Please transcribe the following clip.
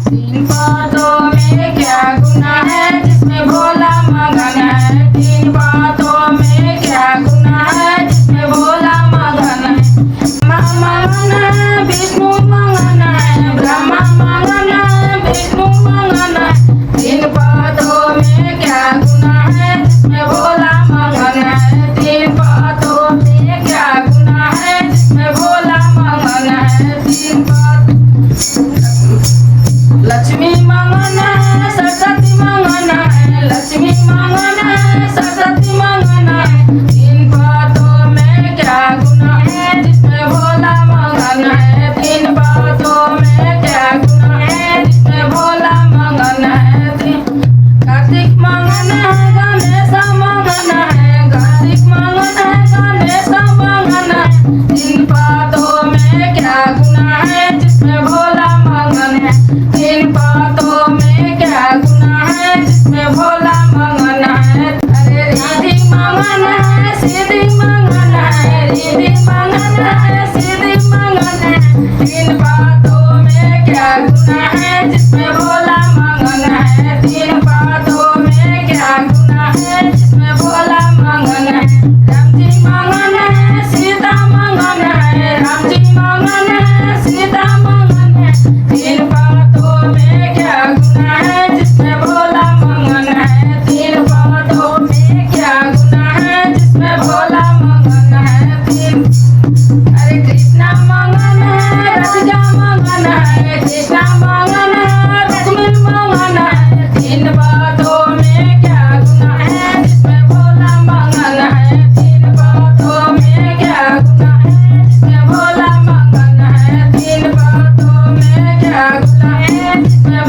तीन बातों में क्या गुना है जिसमें भोला मगन है। तीन बातों में क्या गुना है जिसमें भोला मगन है। ब्रह्मा मगन है, विष्णु मगन है, ब्रह्मा मगन है, विष्णु मगन है। तीन बातों में क्या गुना है जिसमें भोला मगन है। तीन बातों में क्या गुना है जिसमें भोला मगन है। तीन बात लक्ष्मी मगन है, सरस्वती मगन है, लक्ष्मी मगन है, सरस्वती मगन है। तीन बातों में क्या गुना है जिसमें भोला मगन है। तीन बातों में क्या गुना है जिसमें भोला मगन है। कार्तिक मगन है, गणेश मगन है, कार्तिक मगन है, गणेश मगन है। तीन बातों में क्या गुना है जिसमें भोला मगन है। तीन बातों में क्या गुना है जिसमें भोला मगन है। अरे रिद्धि मगन है, सिद्धि मगन है, रिद्धि मगन है, सिद्धि मगन है। तीन बातों में क्या गुना है जिसमें भोला मगन है। तीन बातों में क्या गुना है जिसमें भोला मगन है। राम जी मगन है, सीता मगन है, राम जी मगन है, सीता मगन है। तीन बातों में क्या गुना है जिसमें भोला मगन है। तीन बातों में क्या गुना है जिसमें भोला मगन है। तीन अरे कृष्णा मगन है, राधा मगन है, कृष्णा मगन है, रुक्मिणी मगन है। तीन बातों में क्या गुना है जिसमें भोला मगन है। तीन बातों में क्या गुना है जिसमें भोला मगन है। तीन बातों में क्या गुना है जिसमें